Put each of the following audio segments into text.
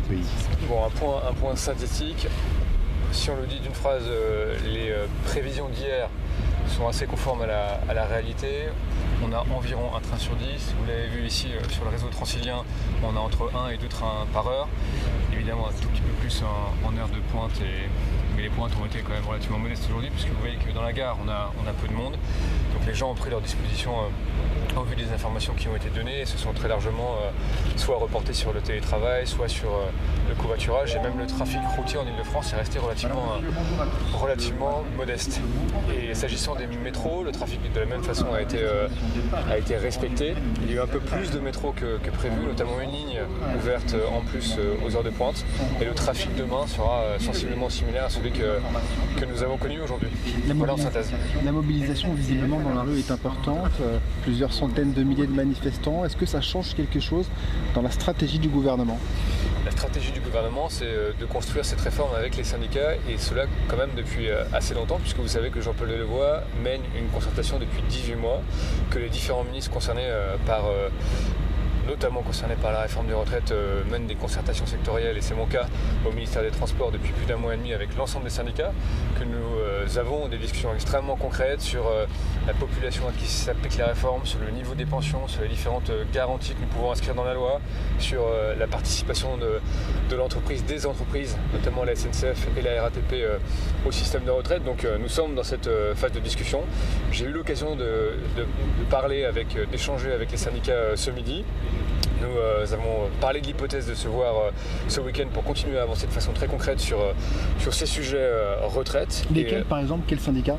pays. Bon, un point synthétique. Si on le dit d'une phrase, les prévisions d'hier sont assez conformes à la réalité. On a environ un train sur 10. Vous l'avez vu ici sur le réseau transilien, on a entre 1 et 2 trains par heure. Évidemment, un tout petit peu plus en heure de pointe, mais les pointes ont été quand même relativement modestes aujourd'hui, puisque vous voyez que dans la gare, on a peu de monde. Donc les gens ont pris leur disposition au vu des informations qui ont été données et se sont très largement soit reportés sur le télétravail, soit sur le covoiturage, et même le trafic routier en Ile-de-France est resté relativement modeste. Et s'agissant des métros, le trafic de la même façon a été respecté. Il y a eu un peu plus de métros que prévu, notamment une ligne ouverte en plus aux heures de pointe. Et le trafic demain sera sensiblement similaire à celui que nous avons connu aujourd'hui. Voilà en synthèse. La mobilisation visiblement dans la rue est importante, plusieurs centaines de milliers de manifestants. Est-ce que ça change quelque chose dans la stratégie du gouvernement ? La stratégie du gouvernement, c'est de construire cette réforme avec les syndicats, et cela quand même depuis assez longtemps, puisque vous savez que Jean-Paul Delevoye mène une concertation depuis 18 mois, que les différents ministres concernés notamment concernés par la réforme des retraites, mènent des concertations sectorielles, et c'est mon cas au ministère des Transports depuis plus d'1 mois et demi avec l'ensemble des syndicats, que nous avons des discussions extrêmement concrètes sur la population à qui s'applique la réforme, sur le niveau des pensions, sur les différentes garanties que nous pouvons inscrire dans la loi, sur la participation de l'entreprise, des entreprises, notamment la SNCF et la RATP au système de retraite. Donc nous sommes dans cette phase de discussion. J'ai eu l'occasion de parler d'échanger avec les syndicats ce midi. Nous avons parlé de l'hypothèse de se voir ce week-end pour continuer à avancer de façon très concrète sur ces sujets retraite. Lesquels, par exemple, quels syndicats ?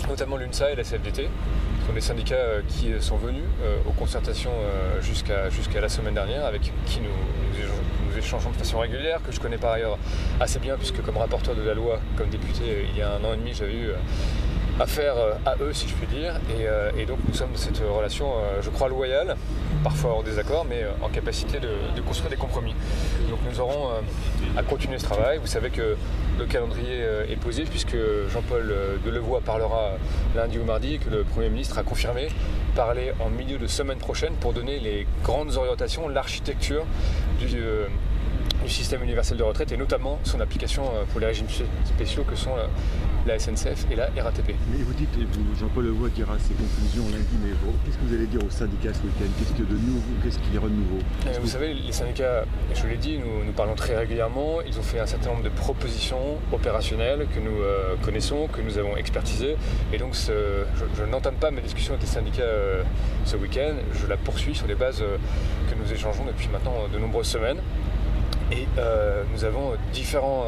Notamment l'UNSA et la CFDT. Ce sont des syndicats qui sont venus aux concertations jusqu'à la semaine dernière, avec qui nous échangeons de façon régulière, que je connais par ailleurs assez bien, puisque comme rapporteur de la loi, comme député, il y a 1 an et demi, j'avais eu affaire à eux, si je puis dire, et donc nous sommes dans cette relation, je crois, loyale, parfois en désaccord, mais en capacité de construire des compromis. Donc nous aurons à continuer ce travail. Vous savez que le calendrier est posé, puisque Jean-Paul Delevoye parlera lundi ou mardi, et que le Premier ministre a confirmé parler en milieu de semaine prochaine pour donner les grandes orientations, l'architecture du système universel de retraite, et notamment son application pour les régimes spéciaux que sont la SNCF et la RATP. Mais vous dites, Jean-Paul Delevoye dira ses conclusions lundi, mais qu'est-ce que vous allez dire aux syndicats ce week-end ? Qu'est-ce qu'il y a de nouveau ? Qu'est-ce qu'il y aura de nouveau ? Vous savez, les syndicats, je l'ai dit, nous parlons très régulièrement. Ils ont fait un certain nombre de propositions opérationnelles que nous connaissons, que nous avons expertisées. Et donc, je n'entame pas mes discussions avec les syndicats ce week-end. Je la poursuis sur des bases que nous échangeons depuis maintenant de nombreuses semaines. Et nous avons différents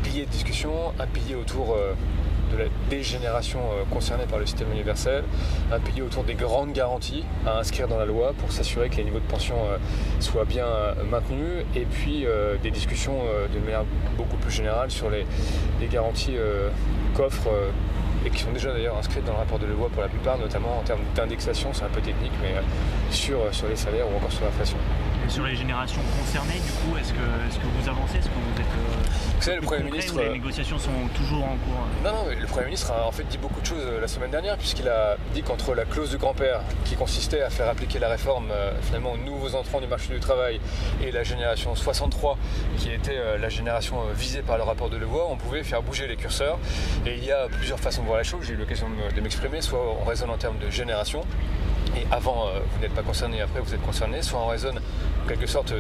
piliers de discussion, un pilier autour de la dégénération concernée par le système universel, un pilier autour des grandes garanties à inscrire dans la loi pour s'assurer que les niveaux de pension soient bien maintenus, et puis des discussions de manière beaucoup plus générale sur les garanties qu'offrent et qui sont déjà d'ailleurs inscrites dans le rapport de Delevoye pour la plupart, notamment en termes d'indexation, c'est un peu technique, mais sur les salaires ou encore sur l'inflation. Et sur les générations concernées, du coup, est-ce que vous avancez ? Est-ce que vous êtes vous savez, le Premier ministre, les négociations sont toujours en cours ? Non, mais le Premier ministre a en fait dit beaucoup de choses la semaine dernière, puisqu'il a dit qu'entre la clause du grand-père, qui consistait à faire appliquer la réforme finalement aux nouveaux entrants du marché du travail, et la génération 63, qui était la génération visée par le rapport de Delevoye, on pouvait faire bouger les curseurs. Et il y a plusieurs façons de voir la chose. J'ai eu l'occasion de m'exprimer, soit on raisonne en termes de génération, et avant vous n'êtes pas concerné, après vous êtes concerné, soit on raisonne en quelque sorte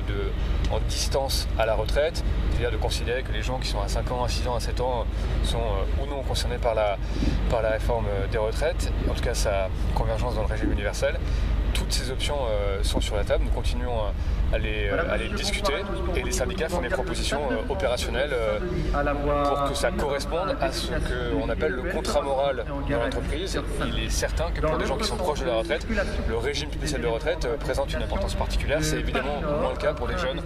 en distance à la retraite, c'est-à-dire de considérer que les gens qui sont à 5 ans, à 6 ans, à 7 ans sont ou non concernés par la réforme des retraites, en tout cas sa convergence dans le régime universel. Toutes ces options sont sur la table, nous continuons à les discuter, et les syndicats font des propositions opérationnelles pour que ça corresponde à ce qu'on appelle le contrat moral dans l'entreprise. Il est certain que pour des gens qui sont proches de la retraite, le régime spécial de retraite présente une importance particulière. C'est évidemment moins le cas pour des jeunes,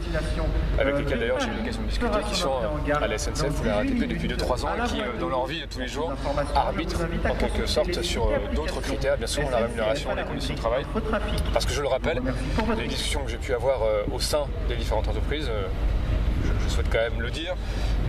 avec lesquels d'ailleurs j'ai eu l'occasion de discuter, qui sont à la SNCF ou la RATP depuis 2-3 ans, et qui dans leur vie de tous les jours arbitrent en quelque sorte sur d'autres critères, bien souvent la rémunération et les conditions de travail. Parce que je le rappelle, les discussions que j'ai pu avoir au sein des différentes entreprises je souhaite quand même le dire,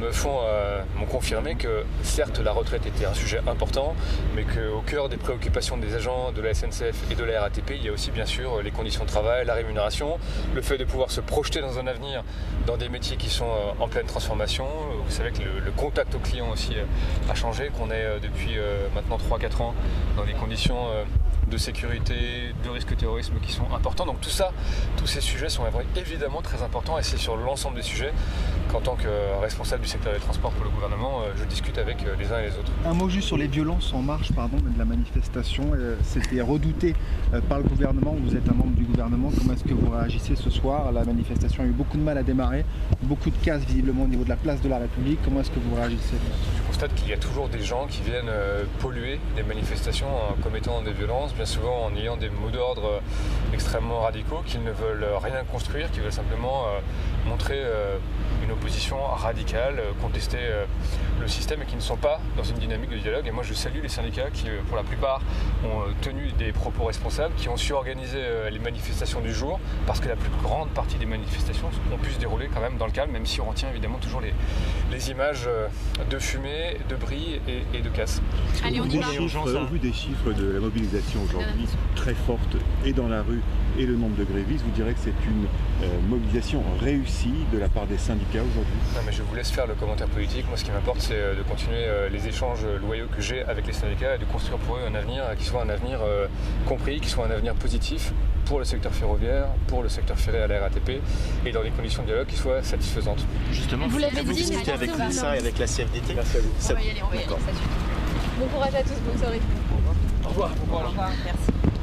m'ont confirmé que certes la retraite était un sujet important, mais qu'au cœur des préoccupations des agents de la SNCF et de la RATP, il y a aussi bien sûr les conditions de travail, la rémunération, le fait de pouvoir se projeter dans un avenir dans des métiers qui sont en pleine transformation. Vous savez que le contact au client aussi a changé, qu'on est depuis maintenant 3-4 ans dans des conditions de sécurité, de risque terrorisme qui sont importants. Donc tout ça, tous ces sujets sont évidemment très importants et c'est sur l'ensemble des sujets qu'en tant que responsable du secteur des transports pour le gouvernement, je discute avec les uns et les autres. Un mot juste sur les violences en marche de la manifestation. C'était redouté par le gouvernement. Vous êtes un membre du gouvernement. Comment est-ce que vous réagissez ce soir? La manifestation a eu beaucoup de mal à démarrer. Beaucoup de casse visiblement au niveau de la place de la République. Comment est-ce que vous réagissez? Je constate qu'il y a toujours des gens qui viennent polluer les manifestations en commettant des violences, bien souvent en ayant des mots d'ordre extrêmement radicaux, qui ne veulent rien construire, qui veulent simplement montrer une opposition radicale, contester le système et qui ne sont pas dans une dynamique de dialogue. Et moi je salue les syndicats qui pour la plupart ont tenu des propos responsables, qui ont su organiser les manifestations du jour, parce que la plus grande partie des manifestations ont pu se dérouler quand même dans le calme, même si on retient évidemment toujours les images de fumée, de bris et de casse. Allez, on y va. Au vu des chiffres de la mobilisation aujourd'hui, très forte et dans la rue, et le nombre de grévistes, vous direz que c'est une mobilisation réussie de la part des syndicats aujourd'hui? Non, mais je vous laisse faire le commentaire politique. Moi, ce qui m'importe, c'est de continuer les échanges loyaux que j'ai avec les syndicats et de construire pour eux un avenir qui soit un avenir compris, qui soit un avenir positif pour le secteur ferroviaire, pour le secteur ferré à la RATP et dans des conditions de dialogue qui soient satisfaisantes. Justement, vous l'avez dit, discutez avec l'INSA et avec la CFDT. Merci à vous. On va y aller, ça suffit. Bon courage à tous, bonne soirée. Au revoir. Merci.